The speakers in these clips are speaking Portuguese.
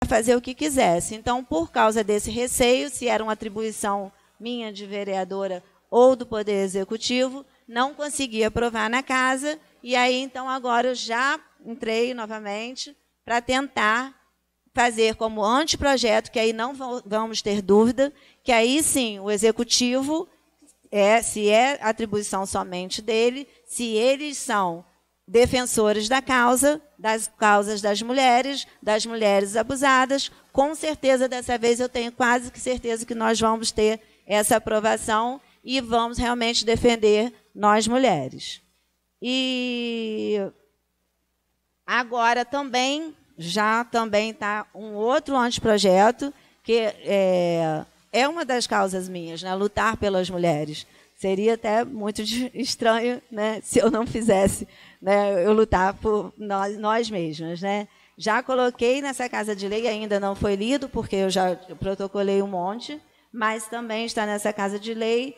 fazer o que quisesse. Então, por causa desse receio, se era uma atribuição minha de vereadora ou do Poder Executivo, não conseguia aprovar na casa, e aí, então, agora eu já entrei novamente para tentar fazer como anteprojeto, que aí não vamos ter dúvida, que aí sim o Executivo, se é atribuição somente dele, se eles são defensores da causa, das causas das mulheres abusadas, com certeza dessa vez eu tenho quase que certeza que nós vamos ter essa aprovação e vamos realmente defender nós mulheres. E agora também, está um outro anteprojeto, que é uma das causas minhas, né, lutar pelas mulheres. Seria até muito estranho, né, se eu não fizesse, né, eu lutar por nós mesmas. Né. Já coloquei nessa Casa de Lei, ainda não foi lido, porque eu já protocolei um monte, mas também está nessa Casa de Lei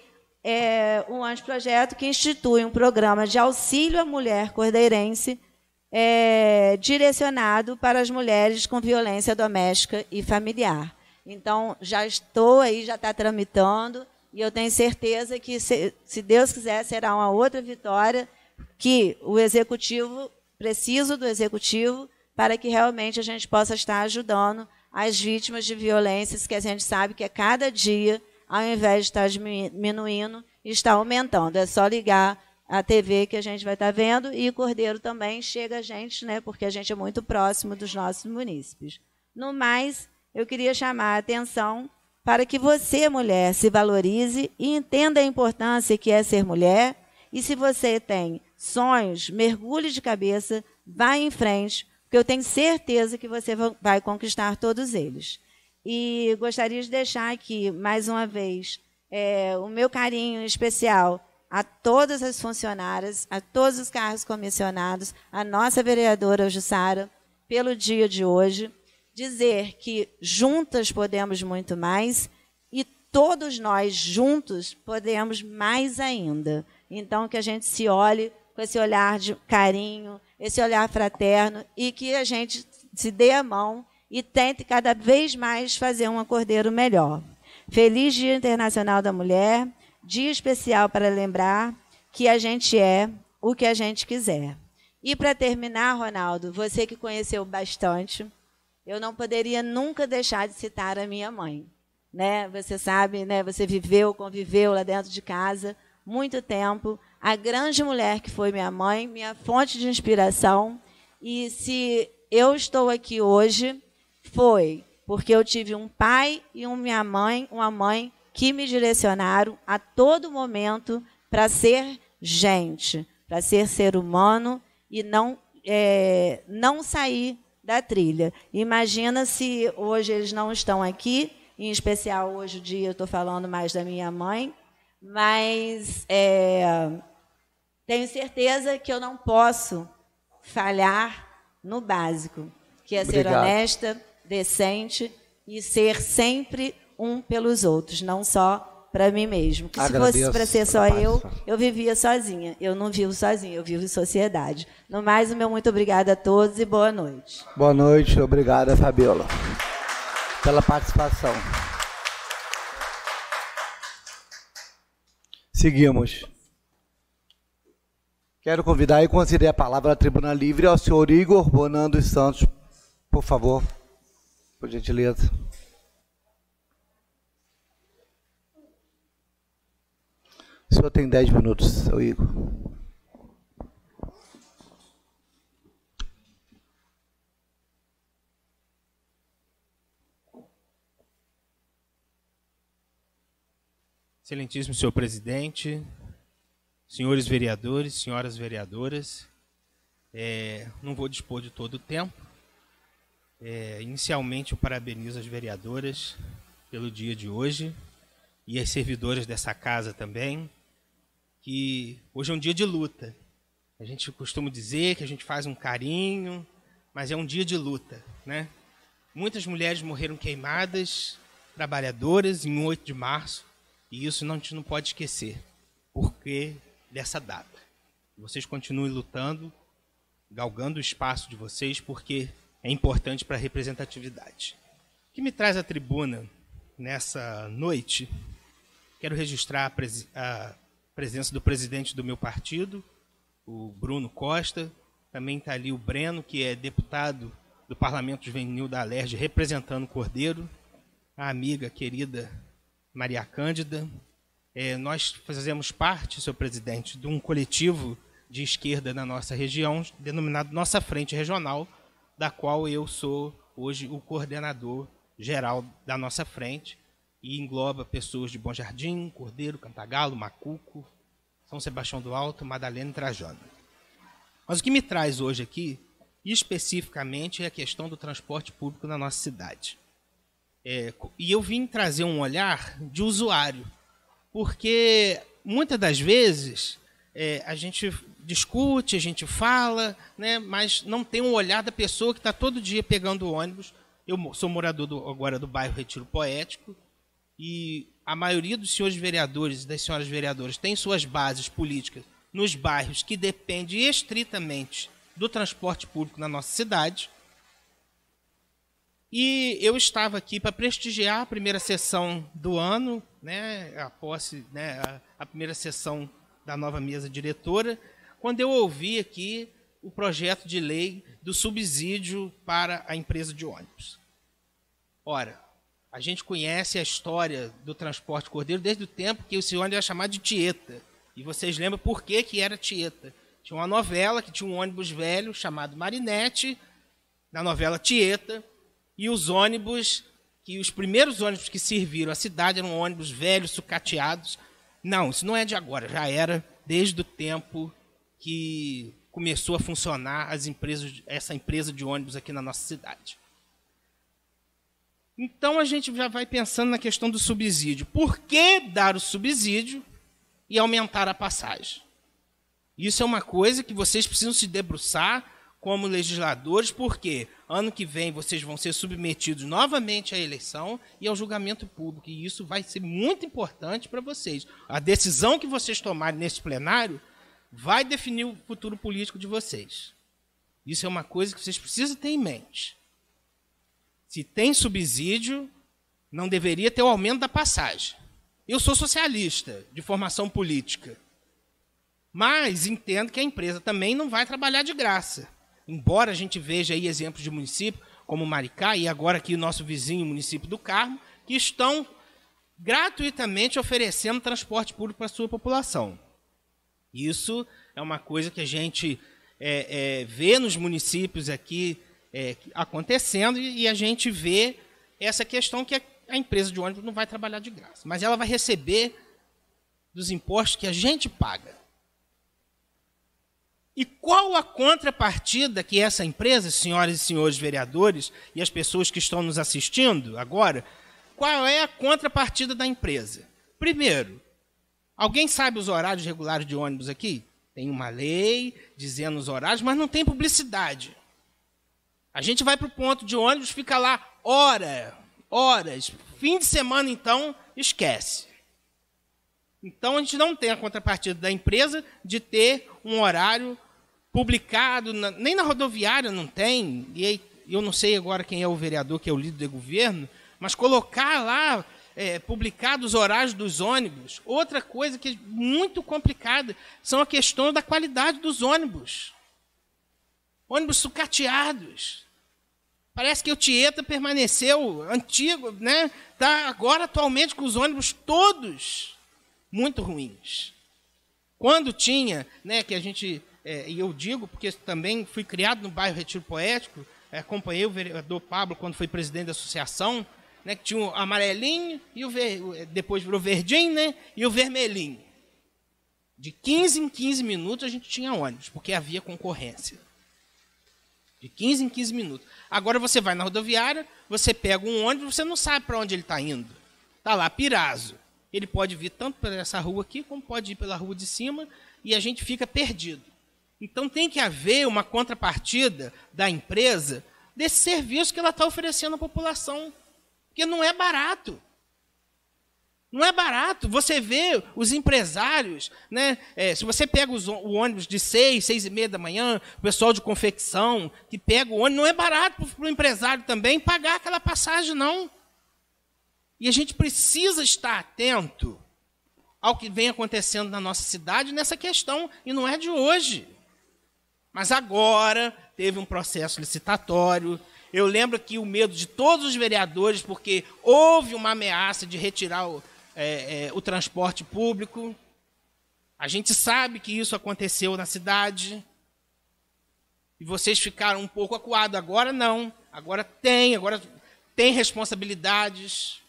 um anteprojeto que institui um programa de auxílio à mulher cordeirense direcionado para as mulheres com violência doméstica e familiar. Então, já estou aí, já está tramitando, e eu tenho certeza que, se Deus quiser, será uma outra vitória, que o Executivo, preciso do Executivo, para que realmente a gente possa estar ajudando as vítimas de violências, que a gente sabe que a cada dia, ao invés de estar diminuindo, está aumentando. É só ligar a TV que a gente vai estar vendo, e Cordeiro também chega a gente, né, porque a gente é muito próximo dos nossos munícipes. No mais, eu queria chamar a atenção para que você, mulher, se valorize e entenda a importância que é ser mulher. E se você tem sonhos, mergulhe de cabeça, vá em frente, porque eu tenho certeza que você vai conquistar todos eles. E gostaria de deixar aqui, mais uma vez, o meu carinho especial a todas as funcionárias, a todos os cargos comissionados, a nossa vereadora Jussara, pelo dia de hoje. Dizer que juntas podemos muito mais e todos nós juntos podemos mais ainda. Então, que a gente se olhe com esse olhar de carinho, esse olhar fraterno, e que a gente se dê a mão e tente cada vez mais fazer um Cordeiro melhor. Feliz Dia Internacional da Mulher, dia especial para lembrar que a gente é o que a gente quiser. E para terminar, Ronaldo, você que conheceu bastante, eu não poderia nunca deixar de citar a minha mãe. Né? Você sabe, né? Você conviveu lá dentro de casa muito tempo. A grande mulher que foi minha mãe, minha fonte de inspiração. E se eu estou aqui hoje, foi porque eu tive um pai e uma mãe que me direcionaram a todo momento para ser gente, para ser humano e não sair da trilha. Imagina se hoje eles não estão aqui, em especial hoje o dia eu estou falando mais da minha mãe, mas tenho certeza que eu não posso falhar no básico, que é ser honesta, decente e ser sempre um pelos outros, não só para mim mesmo. Que se fosse para ser só eu vivia sozinha. Eu não vivo sozinha, eu vivo em sociedade. No mais, o meu muito obrigada a todos e boa noite. Boa noite, obrigada, Fabiola, pela participação. Seguimos. Quero convidar e conceder a palavra à Tribuna Livre ao senhor Igor Bonan dos Santos, por favor, por gentileza. O senhor tem 10 minutos, seu Igor. Excelentíssimo senhor presidente, senhores vereadores, senhoras vereadoras, não vou dispor de todo o tempo. Inicialmente, eu parabenizo as vereadoras pelo dia de hoje e as servidoras dessa casa também, que hoje é um dia de luta. A gente costuma dizer que a gente faz um carinho, mas é um dia de luta, né? Muitas mulheres morreram queimadas, trabalhadoras, em 8 de março, e isso a gente não pode esquecer, porque dessa data. Vocês continuem lutando, galgando o espaço de vocês, porque é importante para a representatividade. O que me traz à tribuna nessa noite, quero registrar a presença do presidente do meu partido, o Bruno Costa. Também está ali o Breno, que é deputado do Parlamento Juvenil da Alerj, representando o Cordeiro, a amiga querida Maria Cândida. Nós fazemos parte, senhor presidente, de um coletivo de esquerda na nossa região, denominado Nossa Frente Regional, da qual eu sou hoje o coordenador geral da nossa frente, e engloba pessoas de Bom Jardim, Cordeiro, Cantagalo, Macuco, São Sebastião do Alto, Madalena e Trajano. Mas o que me traz hoje aqui, especificamente, é a questão do transporte público na nossa cidade. E eu vim trazer um olhar de usuário, porque muitas das vezes a gente discute, a gente fala, né, mas não tem um olhar da pessoa que está todo dia pegando ônibus. Eu sou morador agora do bairro Retiro Poético, e a maioria dos senhores vereadores e das senhoras vereadoras tem suas bases políticas nos bairros que dependem estritamente do transporte público na nossa cidade. E eu estava aqui para prestigiar a primeira sessão do ano, né, a posse, né, a primeira sessão da nova mesa diretora, quando eu ouvi aqui o projeto de lei do subsídio para a empresa de ônibus. Ora, a gente conhece a história do transporte Cordeiro desde o tempo que o senhor era chamado de Tieta. E vocês lembram por que era Tieta? Tinha uma novela que tinha um ônibus velho chamado Marinette, na novela Tieta, e os ônibus, que os primeiros ônibus que serviram a cidade eram ônibus velhos, sucateados. Não, isso não é de agora, já era desde o tempo que começou a funcionar essa empresa de ônibus aqui na nossa cidade. Então a gente já vai pensando na questão do subsídio. Por que dar o subsídio e aumentar a passagem? Isso é uma coisa que vocês precisam se debruçar como legisladores, porque ano que vem vocês vão ser submetidos novamente à eleição e ao julgamento público, e isso vai ser muito importante para vocês. A decisão que vocês tomarem nesse plenário vai definir o futuro político de vocês. Isso é uma coisa que vocês precisam ter em mente. Se tem subsídio, não deveria ter o aumento da passagem. Eu sou socialista, de formação política, mas entendo que a empresa também não vai trabalhar de graça. Embora a gente veja aí exemplos de municípios como Maricá e agora aqui o nosso vizinho, o município do Carmo, que estão gratuitamente oferecendo transporte público para a sua população. Isso é uma coisa que a gente vê nos municípios aqui acontecendo, e a gente vê essa questão que a empresa de ônibus não vai trabalhar de graça, mas ela vai receber dos impostos que a gente paga. E qual a contrapartida que essa empresa, senhoras e senhores vereadores, e as pessoas que estão nos assistindo agora, qual é a contrapartida da empresa? Primeiro, alguém sabe os horários regulares de ônibus aqui? Tem uma lei dizendo os horários, mas não tem publicidade. A gente vai para o ponto de ônibus, fica lá horas. Fim de semana, então, esquece. Então, a gente não tem a contrapartida da empresa de ter um horário publicado, nem na rodoviária não tem, e aí, eu não sei agora quem é o vereador, que é o líder do governo, mas colocar lá, publicados os horários dos ônibus. Outra coisa que é muito complicada são a questão da qualidade dos ônibus. Ônibus sucateados. Parece que o Tieta permaneceu antigo, né? Está agora atualmente com os ônibus todos muito ruins. Quando tinha, né, que a gente, e eu digo porque também fui criado no bairro Retiro Poético, acompanhei o vereador Pablo quando foi presidente da associação, né, que tinha o amarelinho, e depois virou verdinho, né, e o vermelhinho. De 15 em 15 minutos a gente tinha ônibus, porque havia concorrência. De 15 em 15 minutos. Agora você vai na rodoviária, você pega um ônibus, você não sabe para onde ele está indo. Está lá, Pirazo. Ele pode vir tanto por essa rua aqui, como pode ir pela rua de cima, e a gente fica perdido. Então tem que haver uma contrapartida da empresa desse serviço que ela está oferecendo à população. Porque não é barato. Não é barato. Você vê os empresários, né? Se você pega o ônibus de 6, 6h30 da manhã, o pessoal de confecção que pega o ônibus, não é barato para o empresário também pagar aquela passagem, não. E a gente precisa estar atento ao que vem acontecendo na nossa cidade nessa questão, e não é de hoje. Mas agora teve um processo licitatório. Eu lembro que o medo de todos os vereadores, porque houve uma ameaça de retirar o transporte público. A gente sabe que isso aconteceu na cidade. E vocês ficaram um pouco acuados. Agora não. Agora tem responsabilidades.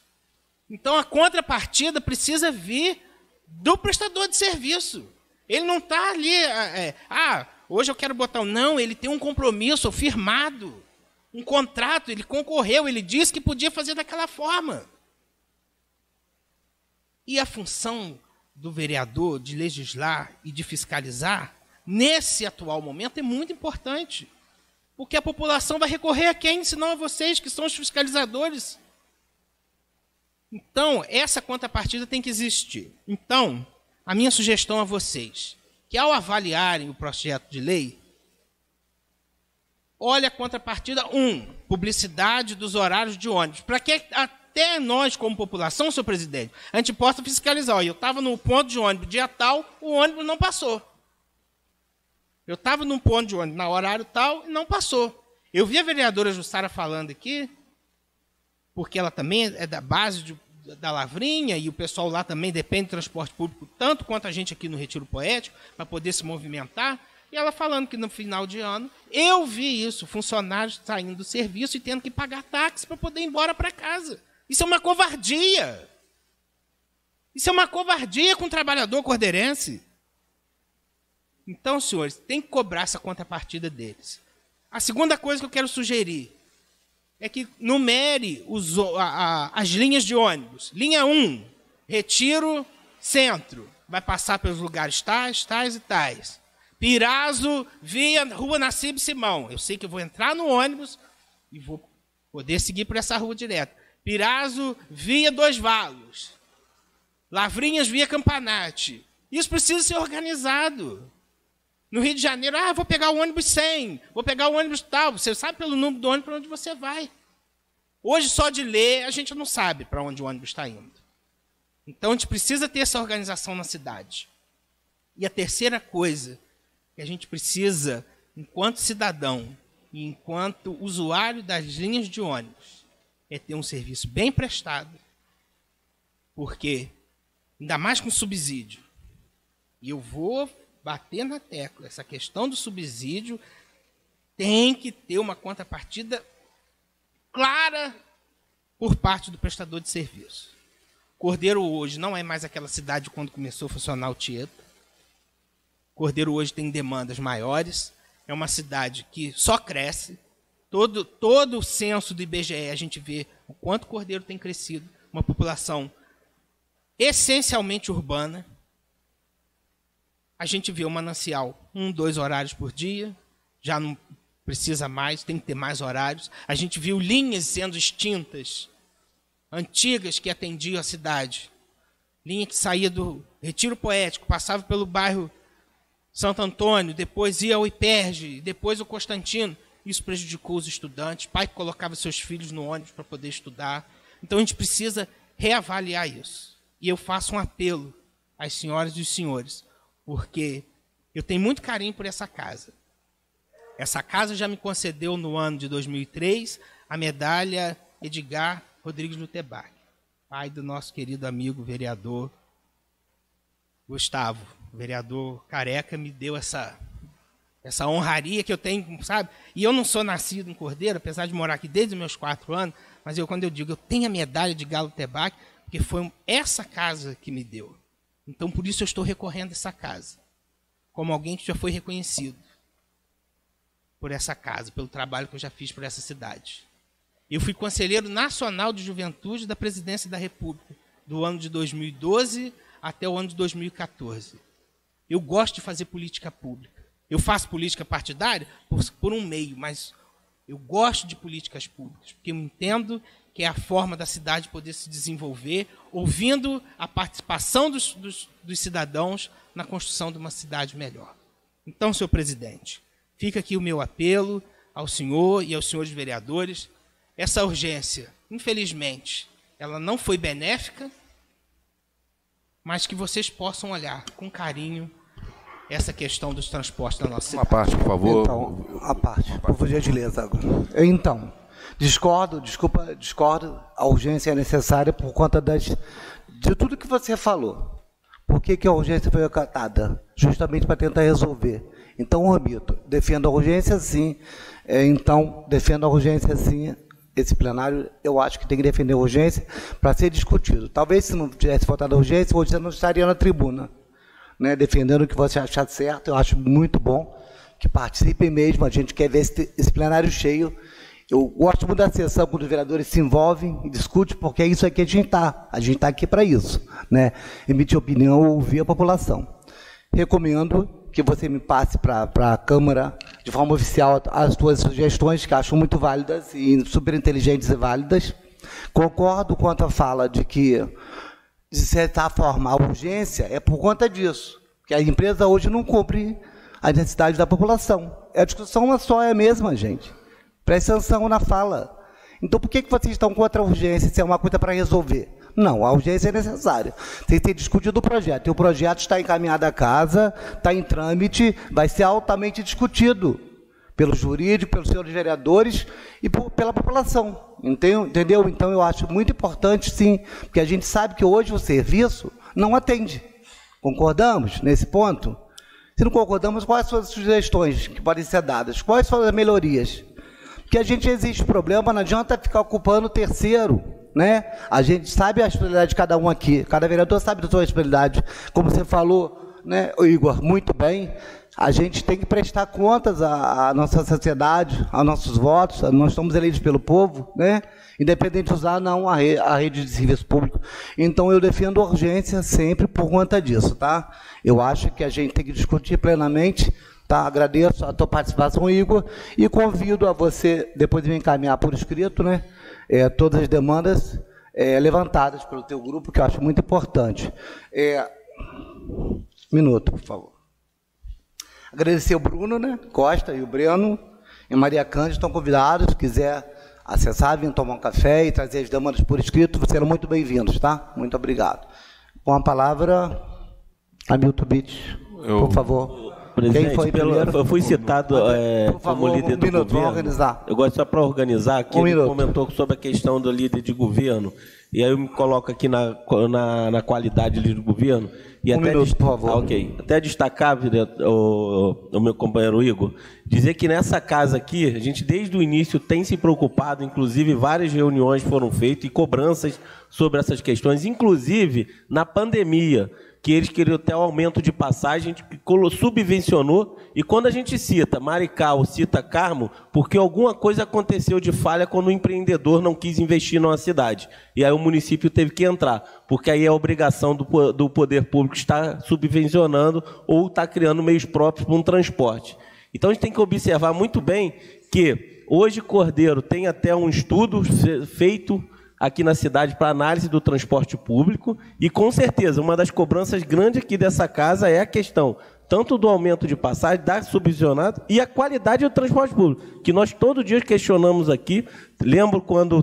Então a contrapartida precisa vir do prestador de serviço. Ele não está ali... hoje eu quero botar... Não, ele tem um compromisso firmado. Um contrato, ele concorreu, ele disse que podia fazer daquela forma. E a função do vereador de legislar e de fiscalizar, nesse atual momento, é muito importante. Porque a população vai recorrer a quem? Senão a vocês, que são os fiscalizadores. Então, essa contrapartida tem que existir. Então, a minha sugestão a vocês, que ao avaliarem o projeto de lei, olha a contrapartida 1, publicidade dos horários de ônibus. Para que até nós, como população, senhor presidente, a gente possa fiscalizar. Olha, eu estava no ponto de ônibus dia tal, o ônibus não passou. Eu estava num ponto de ônibus na horário tal e não passou. Eu vi a vereadora Jussara falando aqui, porque ela também é da base da Lavrinha, e o pessoal lá também depende do transporte público, tanto quanto a gente aqui no Retiro Poético, para poder se movimentar. E ela falando que no final de ano, eu vi isso, funcionários saindo do serviço e tendo que pagar táxi para poder ir embora para casa. Isso é uma covardia. Isso é uma covardia com o trabalhador cordeirense. Então, senhores, tem que cobrar essa contrapartida deles. A segunda coisa que eu quero sugerir é que numere as linhas de ônibus. Linha 1, Retiro, Centro. Vai passar pelos lugares tais, tais e tais. Pirazo, via Rua Nassib Simão. Eu sei que eu vou entrar no ônibus e vou poder seguir por essa rua direto. Pirazo, via Dois Valos. Lavrinhas, via Campanate. Isso precisa ser organizado. No Rio de Janeiro, vou pegar o ônibus 100, vou pegar o ônibus tal. Você sabe pelo número do ônibus para onde você vai. Hoje, só de ler, a gente não sabe para onde o ônibus está indo. Então, a gente precisa ter essa organização na cidade. E a terceira coisa que a gente precisa, enquanto cidadão e enquanto usuário das linhas de ônibus, é ter um serviço bem prestado, porque, ainda mais com subsídio, e eu vou bater na tecla, essa questão do subsídio tem que ter uma contrapartida clara por parte do prestador de serviço. Cordeiro hoje não é mais aquela cidade quando começou a funcionar o Tieta. Cordeiro hoje tem demandas maiores, é uma cidade que só cresce. Todo o censo do IBGE a gente vê o quanto Cordeiro tem crescido, uma população essencialmente urbana. A gente vê o Manancial 1, 2 horários por dia, já não precisa mais, tem que ter mais horários. A gente viu linhas sendo extintas, antigas que atendiam a cidade. Linha que saía do Retiro Poético, passava pelo bairro Santo Antônio, depois ia ao Iperge, depois ao Constantino. Isso prejudicou os estudantes, pai que colocava seus filhos no ônibus para poder estudar. Então a gente precisa reavaliar isso. E eu faço um apelo às senhoras e os senhores, porque eu tenho muito carinho por essa casa. Essa casa já me concedeu no ano de 2003 a medalha Edgar Rodrigues Lutebac, pai do nosso querido amigo vereador Gustavo. O vereador Careca me deu essa honraria que eu tenho, sabe? E eu não sou nascido em Cordeiro, apesar de morar aqui desde os meus 4 anos, mas quando eu digo eu tenho a medalha de Galo Tebac, porque foi essa casa que me deu. Então, por isso eu estou recorrendo a essa casa, como alguém que já foi reconhecido por essa casa, pelo trabalho que eu já fiz por essa cidade. Eu fui conselheiro nacional de juventude da Presidência da República, do ano de 2012 até o ano de 2014. Eu gosto de fazer política pública. Eu faço política partidária por um meio, mas eu gosto de políticas públicas, porque eu entendo que é a forma da cidade poder se desenvolver, ouvindo a participação dos cidadãos na construção de uma cidade melhor. Então, senhor presidente, fica aqui o meu apelo ao senhor e aos senhores vereadores. Essa urgência, infelizmente, ela não foi benéfica, mas que vocês possam olhar com carinho essa questão dos transportes na nossa cidade. Uma parte, por favor. Então, a parte, por gentileza. Então, discordo, a urgência é necessária por conta de tudo que você falou. Por que a urgência foi acatada? Justamente para tentar resolver. Então, Romito, defendo a urgência, sim. Defendo a urgência, sim. Esse plenário, eu acho que tem que defender a urgência para ser discutido. Talvez, se não tivesse votado a urgência, hoje você não estaria na tribuna, né, defendendo o que você achar certo. Eu acho muito bom que participem mesmo. A gente quer ver esse plenário cheio. Eu gosto muito da sessão quando os vereadores se envolvem e discutem, porque é isso aqui que a gente está. A gente está aqui para isso, né? Emitir opinião, ouvir a população. Recomendo que você me passe para a Câmara, de forma oficial, as suas sugestões, que acho muito válidas e super inteligentes e válidas. Concordo quanto à fala de que, de certa forma, a urgência é por conta disso, que a empresa hoje não cumpre as necessidades da população. A discussão só é a mesma, gente. Preste atenção na fala. Então, por que vocês estão contra a urgência se é uma coisa para resolver? Não, a urgência é necessária. Tem que ser discutido o projeto. E o projeto está encaminhado à casa, está em trâmite, vai ser altamente discutido pelo jurídico, pelos senhores vereadores e pela população. Entendeu? Então, eu acho muito importante, sim, porque a gente sabe que hoje o serviço não atende. Concordamos nesse ponto? Se não concordamos, quais são as sugestões que podem ser dadas? Quais são as melhorias? Porque a gente existe problema, não adianta ficar ocupando o terceiro, né? A gente sabe a responsabilidade de cada um aqui, cada vereador sabe da sua responsabilidade. Como você falou, né, Igor, muito bem, a gente tem que prestar contas à nossa sociedade, aos nossos votos. Nós estamos eleitos pelo povo, né? Independente de usar não a rede de serviço público. Então, eu defendo a urgência sempre por conta disso, tá? Eu acho que a gente tem que discutir plenamente. Tá, agradeço a tua participação, Igor, e convido a você, depois de me encaminhar por escrito, né, todas as demandas levantadas pelo teu grupo, que eu acho muito importante. Minuto, por favor. Agradecer o Bruno, né, Costa e o Breno, e Maria Cândida, estão convidados, se quiser acessar, vir tomar um café e trazer as demandas por escrito, serão muito bem-vindos, tá? Muito obrigado. Com a palavra, Hamilton Bitts, por favor. Presidente, eu fui citado como líder do governo. Organizar. Eu gosto só para organizar, que ele comentou sobre a questão do líder de governo, e aí eu me coloco aqui na qualidade de líder do governo. E minuto, por favor. Ok. Até destacar, o meu companheiro Igor, dizer que nessa casa aqui, a gente desde o início tem se preocupado, inclusive várias reuniões foram feitas e cobranças sobre essas questões, inclusive na pandemia, que eles queriam até o aumento de passagem, que subvencionou, e quando a gente cita Maricá ou cita Carmo, porque alguma coisa aconteceu de falha quando o empreendedor não quis investir numa cidade. E aí o município teve que entrar, porque aí é a obrigação do poder público estar subvencionando ou estar criando meios próprios para um transporte. Então a gente tem que observar muito bem que hoje Cordeiro tem até um estudo feito aqui na cidade para análise do transporte público e, com certeza, uma das cobranças grandes aqui dessa casa é a questão tanto do aumento de passagem, da subvencionada e a qualidade do transporte público, que nós todo dia questionamos aqui. Lembro quando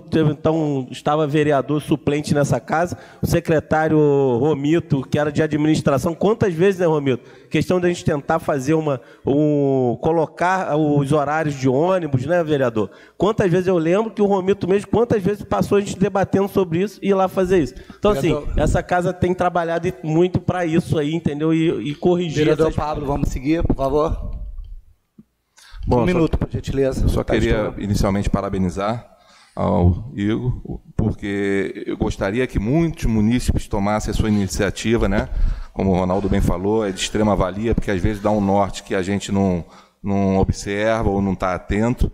estava vereador suplente nessa casa, o secretário Romito, que era de administração, quantas vezes, né, Romito? Questão de a gente tentar fazer colocar os horários de ônibus, né, vereador? Quantas vezes eu lembro que o Romito mesmo, quantas vezes passou a gente debatendo sobre isso e ir lá fazer isso. Então, vereador, assim, essa casa tem trabalhado muito para isso aí, entendeu? E corrigir. Vereador Pablo, vamos seguir, por favor. Bom, minuto, por gentileza. Eu só queria inicialmente parabenizar ao Igor, porque eu gostaria que muitos munícipes tomassem a sua iniciativa, né? Como o Ronaldo bem falou, é de extrema valia, porque às vezes dá um norte que a gente não observa ou não está atento.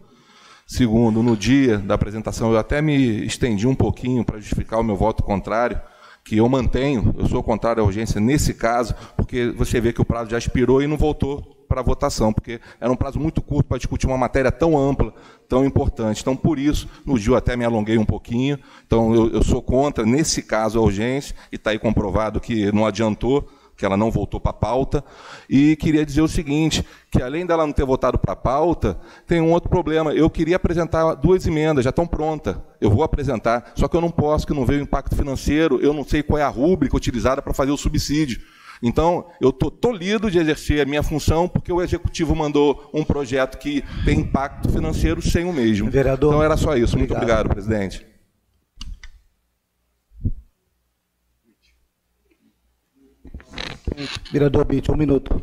Segundo, no dia da apresentação, eu até me estendi um pouquinho para justificar o meu voto contrário, que eu mantenho, eu sou contrário à urgência nesse caso, porque você vê que o prazo já expirou e não voltou para a votação, porque era um prazo muito curto para discutir uma matéria tão ampla, tão importante. Então, por isso, no dia eu até me alonguei um pouquinho. Então, eu sou contra, nesse caso, a urgência, e está aí comprovado que não adiantou, que ela não voltou para a pauta. E queria dizer o seguinte, que além dela não ter voltado para a pauta, tem um outro problema. Eu queria apresentar 2 emendas, já estão prontas. Eu vou apresentar, só que eu não posso, que não veio o impacto financeiro, eu não sei qual é a rúbrica utilizada para fazer o subsídio. Então, eu estou tolhido de exercer a minha função, porque o Executivo mandou um projeto que tem impacto financeiro sem o mesmo. Vereador, então, era só isso. Muito obrigado, presidente. Vereador Bitt, 1 minuto.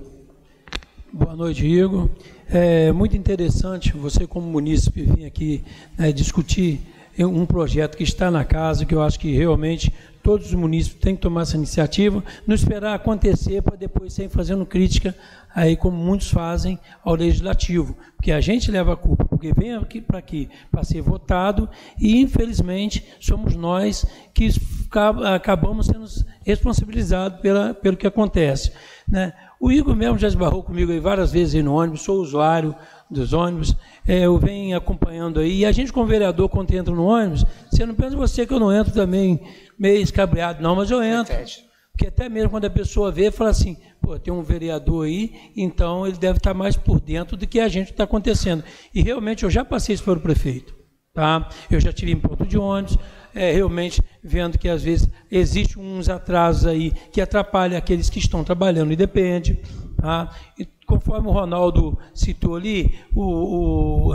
Boa noite, Igor. É muito interessante você, como munícipe, vir aqui discutir um projeto que está na casa, que eu acho que realmente todos os munícipes têm que tomar essa iniciativa, não esperar acontecer para depois sair fazendo crítica, aí como muitos fazem, ao Legislativo. Porque a gente leva a culpa, porque vem aqui para ser votado e, infelizmente, somos nós que acabamos sendo responsabilizados pelo que acontece, né? O Igor mesmo já esbarrou comigo aí várias vezes aí no ônibus, sou usuário dos ônibus, eu venho acompanhando aí, e a gente como vereador, quando entra no ônibus, você não pensa você que eu não entro também meio escabreado, não, mas eu entro. Porque até mesmo quando a pessoa vê, fala assim, pô, tem um vereador aí, então ele deve estar mais por dentro do que a gente está acontecendo. E realmente eu já passei isso para o prefeito, tá? Eu já tive em ponto de ônibus, realmente vendo que às vezes existem uns atrasos aí que atrapalham aqueles que estão trabalhando e depende, tá? E conforme o Ronaldo citou ali,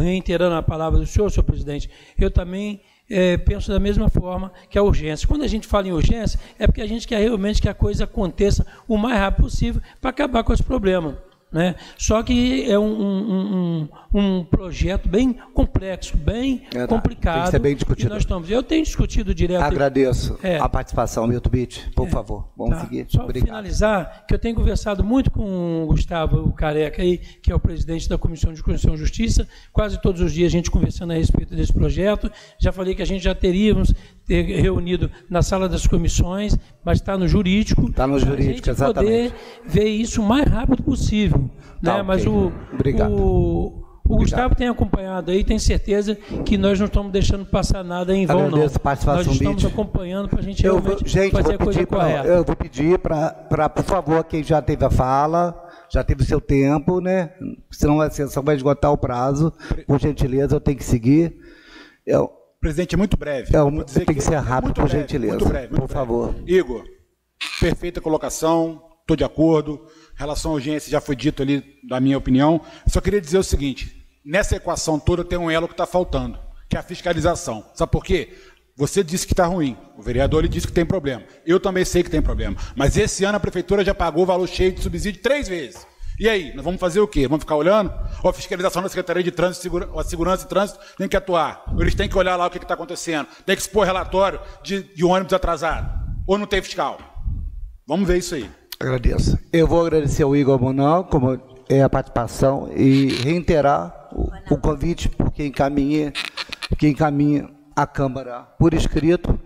reiterando a palavra do senhor presidente, eu também penso da mesma forma que a urgência. Quando a gente fala em urgência, é porque a gente quer realmente que a coisa aconteça o mais rápido possível para acabar com esse problema, né? Só que é um projeto bem complexo, bem complicado. Tem que ser bem discutido. Eu tenho discutido direto. Agradeço a participação, Milton Bitt. Por favor, vamos seguir. Só para finalizar, que eu tenho conversado muito com o Gustavo Careca, aí, que é o presidente da Comissão de Constituição e Justiça, quase todos os dias a gente conversando a respeito desse projeto. Já falei que a gente já teríamos reunido na sala das comissões, mas está no jurídico. Está no jurídico, exatamente. Poder ver isso o mais rápido possível. Né? Mas o Gustavo tem acompanhado aí, tem certeza que nós não estamos deixando passar nada em vão, não. Nós estamos acompanhando para a gente realmente fazer a coisa correta. Eu vou pedir para, por favor, quem já teve a fala, já teve o seu tempo, né? Senão a sessão vai esgotar o prazo. Por gentileza, eu tenho que seguir. Presidente, é muito breve. Tem que ser rápido, por gentileza. Muito breve, por favor. Igor, perfeita colocação, estou de acordo. Em relação à urgência, já foi dito ali, da minha opinião. Só queria dizer o seguinte, nessa equação toda tem um elo que está faltando, que é a fiscalização. Sabe por quê? Você disse que está ruim, o vereador ele disse que tem problema. Eu também sei que tem problema. Mas esse ano a prefeitura já pagou o valor cheio de subsídio 3 vezes. E aí, nós vamos fazer o quê? Vamos ficar olhando? Ou a fiscalização da Secretaria de Trânsito, a Segurança e Trânsito tem que atuar. Ou eles têm que olhar lá o que está acontecendo. Tem que expor relatório de ônibus atrasado. Ou não tem fiscal. Vamos ver isso aí. Agradeço. Eu vou agradecer ao Igor Monal, como é a participação, e reiterar o convite, porque encaminha a Câmara por escrito,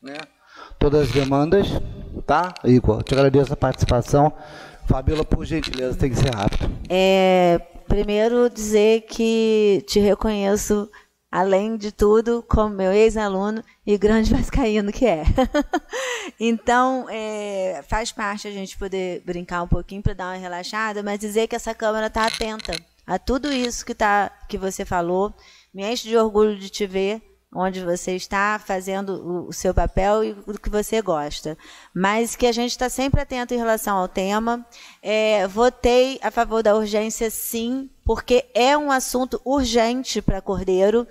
né, todas as demandas, tá, Igor? Te agradeço a participação. Fabíola, por gentileza, tem que ser rápido. Primeiro dizer que te reconheço, além de tudo, como meu ex-aluno e grande vascaíno que é. Então, faz parte a gente poder brincar um pouquinho para dar uma relaxada, mas dizer que essa Câmara está atenta a tudo isso que você falou. Me enche de orgulho de te ver onde você está fazendo o seu papel e o que você gosta. Mas que a gente está sempre atento em relação ao tema. Votei a favor da urgência, sim, porque é um assunto urgente para Cordeiro.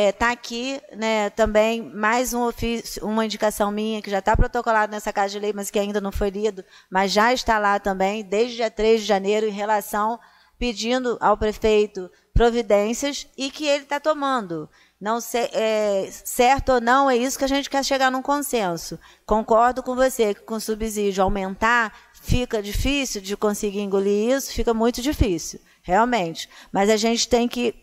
Está aqui, né, também mais um ofício, uma indicação minha, que já está protocolado nessa Casa de Lei, mas que ainda não foi lido, mas já está lá também, desde dia 3 de janeiro, em relação, pedindo ao prefeito providências e que ele está tomando. Não sei, certo ou não, é isso que a gente quer chegar num consenso. Concordo com você que com o subsídio aumentar, fica difícil de conseguir engolir isso, fica muito difícil, realmente. Mas a gente tem que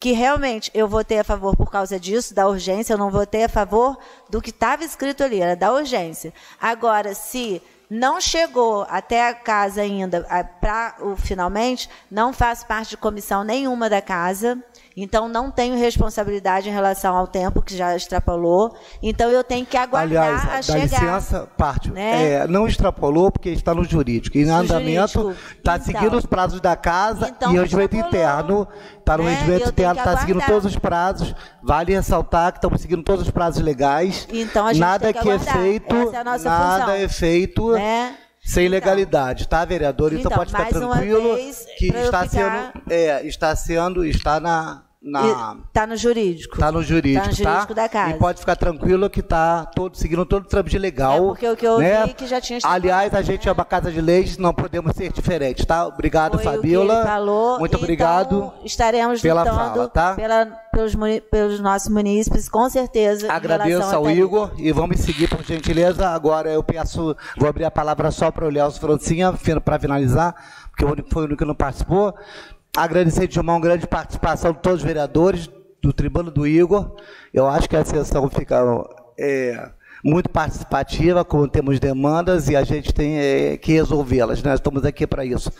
realmente eu votei a favor por causa disso, da urgência, eu não votei a favor do que estava escrito ali, era da urgência. Agora, se não chegou até a casa ainda, para o finalmente, não faço parte de comissão nenhuma da casa, então não tenho responsabilidade em relação ao tempo que já extrapolou, então eu tenho que aguardar a chegar. Dá licença, parte. Né? Não extrapolou porque está no jurídico. E no andamento está seguindo os prazos da casa e o regimento interno. Está no regimento interno, está seguindo todos os prazos. Vale ressaltar que estamos seguindo todos os prazos legais. Então a gente nada tem que é feito, essa é a nossa nada função. é feito. Né? Sem legalidade, tá, vereador? Então pode ficar tranquilo que está no jurídico. Está no jurídico, tá? Da casa. E pode ficar tranquilo que está seguindo todo o trâmite legal. Porque o que eu ouvi que já tinha... Aliás, a gente é uma casa de leis, não podemos ser diferentes, tá? Obrigado, Fabíola. Ele falou, muito obrigado. Então, estaremos pela lutando fala, tá? pelos nossos munícipes, com certeza. Agradeço ao Igor e vamos seguir, por gentileza. Agora eu vou abrir a palavra só para o Léo Francinha, para finalizar, porque foi o único que não participou. Agradecer de uma grande participação de todos os vereadores, do Tribunal do Igor. Eu acho que a sessão fica muito participativa, como temos demandas, e a gente tem que resolvê-las. Nós estamos aqui para isso.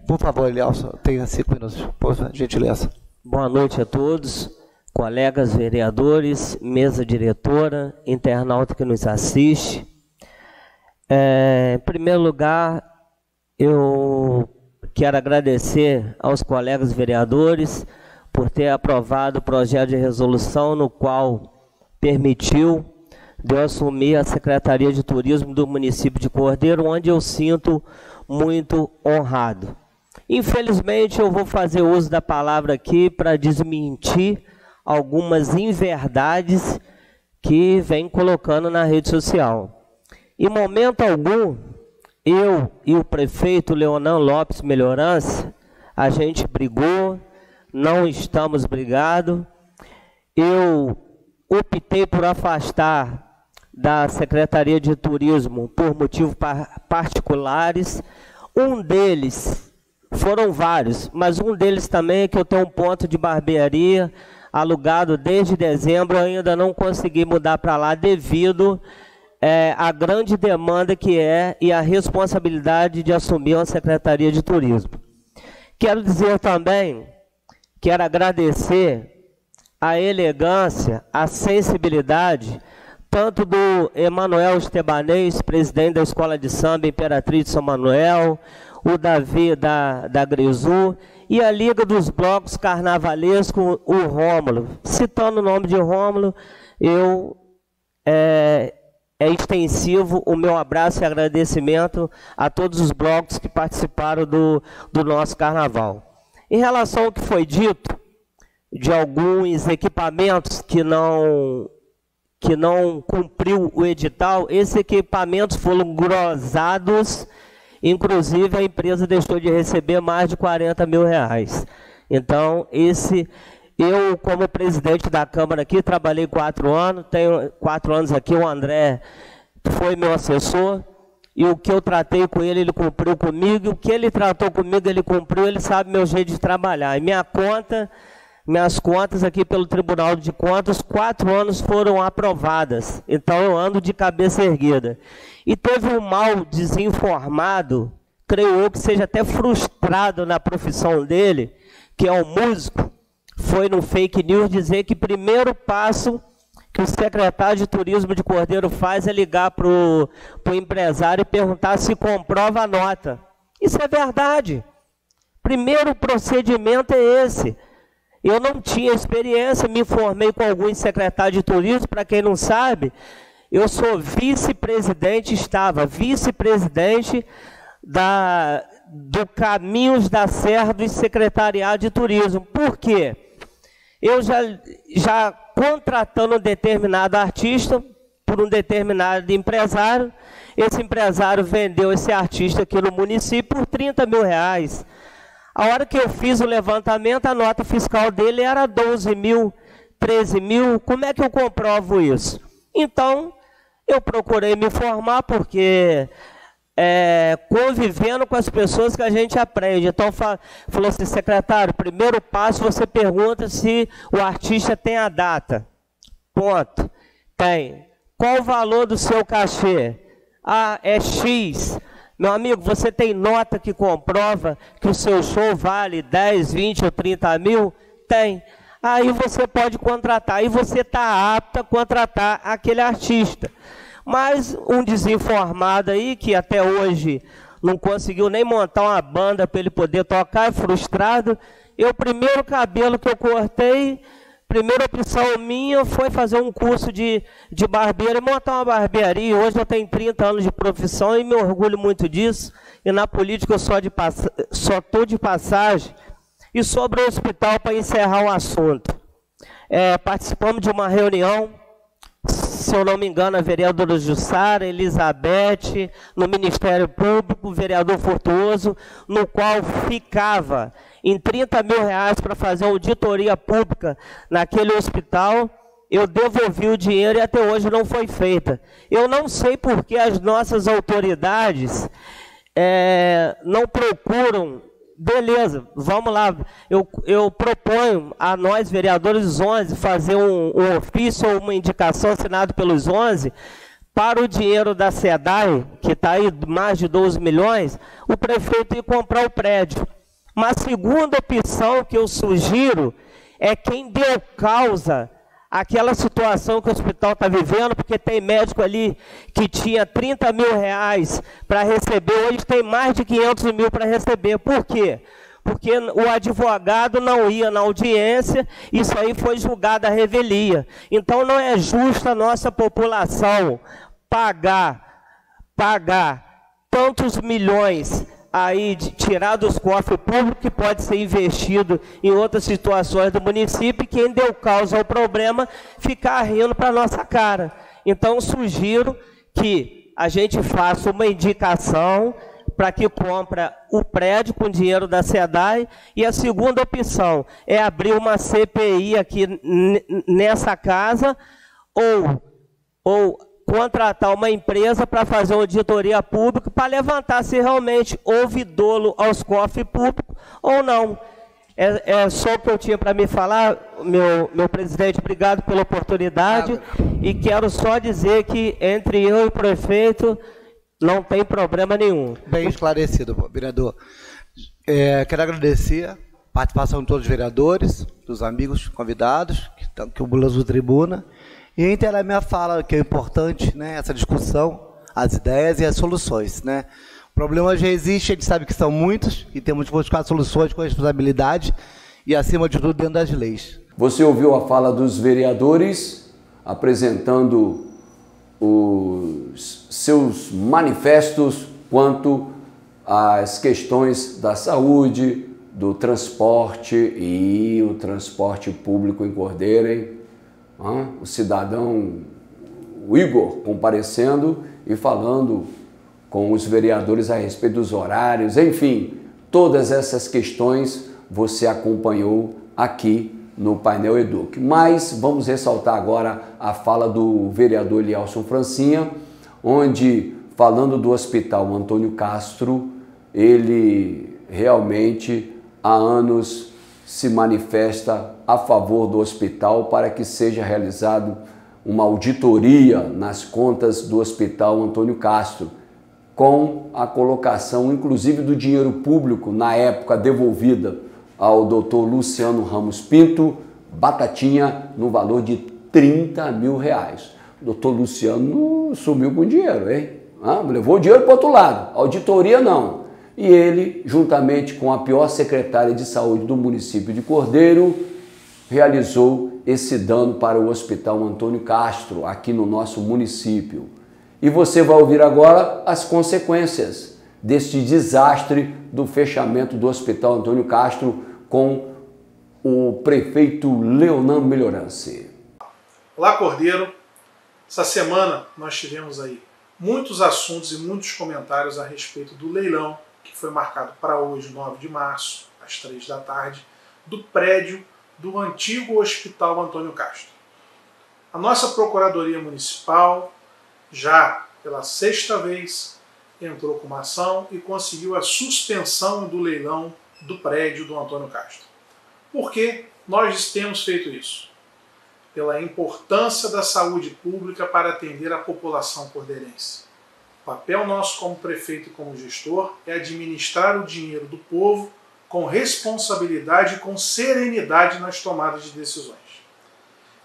Por favor, Elielson, tenha 5 minutos, por gentileza. Boa noite a todos, colegas vereadores, mesa diretora, internauta que nos assiste. Em primeiro lugar, eu quero agradecer aos colegas vereadores por ter aprovado o projeto de resolução no qual permitiu de eu assumir a Secretaria de Turismo do município de Cordeiro, onde eu sinto muito honrado. Infelizmente, eu vou fazer uso da palavra aqui para desmentir algumas inverdades que vem colocando na rede social. Em momento algum, eu e o prefeito Leonan Lopes Melhorança, a gente brigou, não estamos brigados. Eu optei por afastar da Secretaria de Turismo por motivos particulares. Um deles, foram vários, mas um deles também é que eu tenho um ponto de barbearia alugado desde dezembro, eu ainda não consegui mudar para lá devido a grande demanda que e a responsabilidade de assumir uma Secretaria de Turismo. Quero dizer também, quero agradecer a elegância, a sensibilidade, tanto do Emanuel Estebanês, presidente da Escola de Samba Imperatriz de São Manuel, o Davi da Grisu, e a Liga dos Blocos Carnavalesco, o Rômulo. Citando o nome de Rômulo, é extensivo o meu abraço e agradecimento a todos os blocos que participaram do nosso carnaval. Em relação ao que foi dito, de alguns equipamentos que não cumpriu o edital, esses equipamentos foram grosados, inclusive a empresa deixou de receber mais de R$40 mil. Então, eu, como presidente da Câmara aqui, trabalhei 4 anos, tenho 4 anos aqui, o André foi meu assessor, e o que eu tratei com ele, ele cumpriu comigo, e o que ele tratou comigo, ele cumpriu, ele sabe meu jeito de trabalhar. E minhas contas aqui pelo Tribunal de Contas, 4 anos foram aprovadas, então eu ando de cabeça erguida. E teve um mal desinformado, creio eu que seja até frustrado na profissão dele, que é um músico, foi no fake news dizer que o primeiro passo que o secretário de Turismo de Cordeiro faz é ligar para o empresário e perguntar se comprova a nota. Isso é verdade. Primeiro procedimento é esse. Eu não tinha experiência, me formei com alguns secretários de turismo, para quem não sabe, eu sou vice-presidente, estava vice-presidente do Caminhos da Serra do Secretariado de Turismo. Por quê? Eu já contratando um determinado artista por um determinado empresário, esse empresário vendeu esse artista aqui no município por R$30 mil. A hora que eu fiz o levantamento, a nota fiscal dele era 12 mil, 13 mil. Como é que eu comprovo isso? Então, eu procurei me informar, porque convivendo com as pessoas que a gente aprende. Então, falou assim, secretário, primeiro passo, você pergunta se o artista tem a data. Ponto. Tem. Qual o valor do seu cachê? Ah, é X. Meu amigo, você tem nota que comprova que o seu show vale 10, 20 ou 30 mil? Tem. Aí você pode contratar. Aí você está apto a contratar aquele artista. Mas um desinformado aí, que até hoje não conseguiu nem montar uma banda para ele poder tocar, é frustrado. O primeiro cabelo que eu cortei, primeira opção minha foi fazer um curso de barbeiro e montar uma barbearia. Hoje eu tenho 30 anos de profissão e me orgulho muito disso. E na política eu só estou de passagem. E sobre o hospital, para encerrar o assunto. Participamos de uma reunião, se eu não me engano, a vereadora Jussara, Elizabeth, no Ministério Público, o vereador Fortuoso, no qual ficava em 30 mil reais para fazer auditoria pública naquele hospital. Eu devolvi o dinheiro e até hoje não foi feita. Eu não sei por que as nossas autoridades não procuram. Beleza, vamos lá. Eu proponho a nós, vereadores 11, fazer um ofício ou uma indicação assinado pelos 11 para o dinheiro da SEDAI, que está aí mais de 12 milhões, o prefeito ir comprar o prédio. Uma segunda opção que eu sugiro é quem deu causa àquela situação que o hospital está vivendo, porque tem médico ali que tinha 30 mil reais para receber, hoje tem mais de 500 mil para receber. Por quê? Porque o advogado não ia na audiência, isso aí foi julgado à revelia. Então não é justo a nossa população pagar tantos milhões aí tirar dos cofres públicos, que pode ser investido em outras situações do município, e quem deu causa ao problema ficar rindo para a nossa cara. Então, sugiro que a gente faça uma indicação para que compra o prédio com dinheiro da SEDAI, e a segunda opção é abrir uma CPI aqui nessa casa, ou contratar uma empresa para fazer uma auditoria pública para levantar se realmente houve dolo aos cofres públicos ou não. É só o que eu tinha para me falar, meu presidente, obrigado pela oportunidade, e quero só dizer que entre eu e o prefeito não tem problema nenhum. Bem esclarecido, vereador. Quero agradecer a participação de todos os vereadores, dos amigos convidados que o Azul Tribuna. E interar a minha fala, que é importante, né, essa discussão, as ideias e as soluções. Né? O problema já existe, a gente sabe que são muitos, e temos que buscar soluções com responsabilidade e, acima de tudo, dentro das leis. Você ouviu a fala dos vereadores apresentando os seus manifestos quanto às questões da saúde, do transporte e o transporte público em Cordeiro, hein? O cidadão Igor comparecendo e falando com os vereadores a respeito dos horários, enfim, todas essas questões você acompanhou aqui no Painel Eduque. Mas vamos ressaltar agora a fala do vereador Elielson Francinha, onde, falando do Hospital Antônio Castro, ele realmente há anos se manifesta a favor do hospital para que seja realizado uma auditoria nas contas do Hospital Antônio Castro, com a colocação, inclusive, do dinheiro público, na época devolvida ao doutor Luciano Ramos Pinto, Batatinha, no valor de 30 mil reais. O doutor Luciano sumiu com dinheiro, hein? Levou o dinheiro para o outro lado, auditoria não. E ele, juntamente com a pior secretária de saúde do município de Cordeiro, realizou esse dano para o Hospital Antônio Castro, aqui no nosso município. E você vai ouvir agora as consequências deste desastre do fechamento do Hospital Antônio Castro com o prefeito Leonardo Melhorança. Olá, Cordeiro. Essa semana nós tivemos aí muitos assuntos e muitos comentários a respeito do leilão que foi marcado para hoje, 9 de março, às 3 da tarde, do prédio do antigo Hospital Antônio Castro. A nossa Procuradoria Municipal, já pela 6ª vez, entrou com uma ação e conseguiu a suspensão do leilão do prédio do Antônio Castro. Por que nós temos feito isso? Pela importância da saúde pública para atender a população cordeirense. O papel nosso como prefeito e como gestor é administrar o dinheiro do povo com responsabilidade e com serenidade nas tomadas de decisões.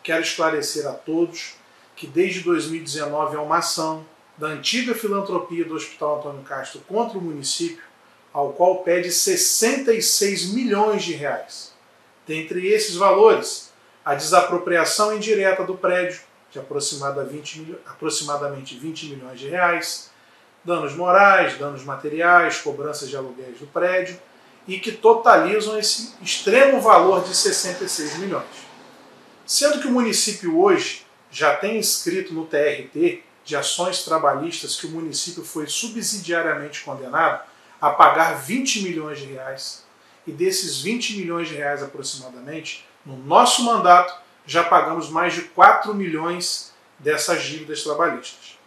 Quero esclarecer a todos que desde 2019 há uma ação da antiga filantropia do Hospital Antônio Castro contra o município, ao qual pede 66 milhões de reais. Dentre esses valores, a desapropriação indireta do prédio, de aproximadamente 20 milhões de reais, danos morais, danos materiais, cobranças de aluguéis do prédio, e que totalizam esse extremo valor de 66 milhões. Sendo que o município hoje já tem inscrito no TRT de ações trabalhistas que o município foi subsidiariamente condenado a pagar 20 milhões de reais, e desses 20 milhões de reais aproximadamente, no nosso mandato, já pagamos mais de 4 milhões dessas dívidas trabalhistas.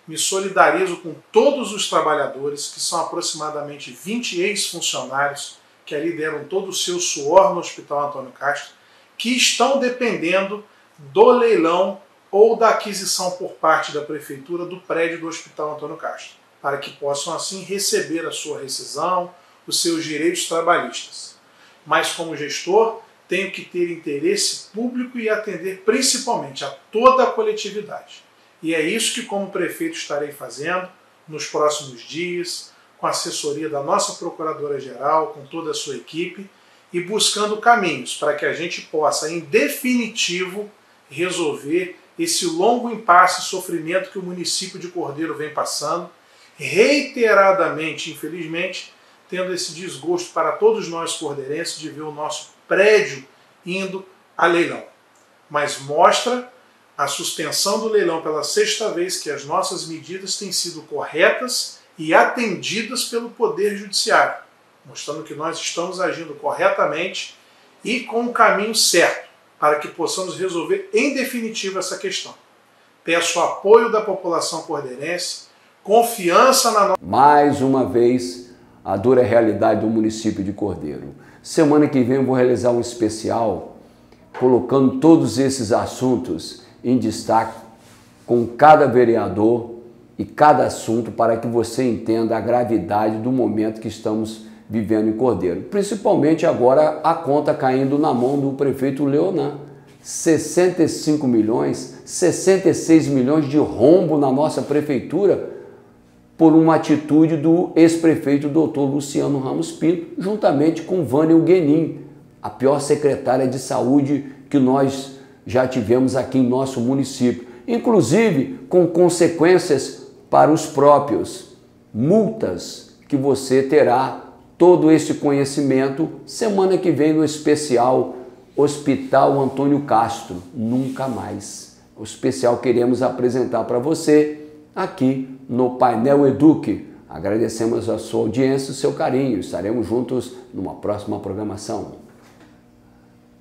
Me solidarizo com todos os trabalhadores, que são aproximadamente 20 ex-funcionários, que ali deram todo o seu suor no Hospital Antônio Castro, que estão dependendo do leilão ou da aquisição por parte da Prefeitura do prédio do Hospital Antônio Castro, para que possam assim receber a sua rescisão, os seus direitos trabalhistas. Mas como gestor, tenho que ter interesse público e atender principalmente a toda a coletividade. E é isso que como prefeito estarei fazendo nos próximos dias, com a assessoria da nossa Procuradora-Geral, com toda a sua equipe, e buscando caminhos para que a gente possa, em definitivo, resolver esse longo impasse e sofrimento que o município de Cordeiro vem passando, reiteradamente, infelizmente, tendo esse desgosto para todos nós cordeirenses de ver o nosso prédio indo a leilão. Mas mostra a suspensão do leilão pela 6ª vez que as nossas medidas têm sido corretas e atendidas pelo Poder Judiciário, mostrando que nós estamos agindo corretamente e com o caminho certo para que possamos resolver em definitivo essa questão. Peço o apoio da população cordeirense, confiança na nossa... Mais uma vez, a dura realidade do município de Cordeiro. Semana que vem eu vou realizar um especial colocando todos esses assuntos em destaque com cada vereador e cada assunto para que você entenda a gravidade do momento que estamos vivendo em Cordeiro. Principalmente agora a conta caindo na mão do prefeito Leonan. 65 milhões, 66 milhões de rombo na nossa prefeitura por uma atitude do ex-prefeito Dr. Luciano Ramos Pinto, juntamente com Vânia Guenin, a pior secretária de saúde que nós já tivemos aqui em nosso município, inclusive com consequências para os próprios, multas que você terá todo esse conhecimento semana que vem no especial Hospital Antônio Castro, nunca mais. O especial queremos apresentar para você aqui no Painel Eduque. Agradecemos a sua audiência e o seu carinho. Estaremos juntos numa próxima programação.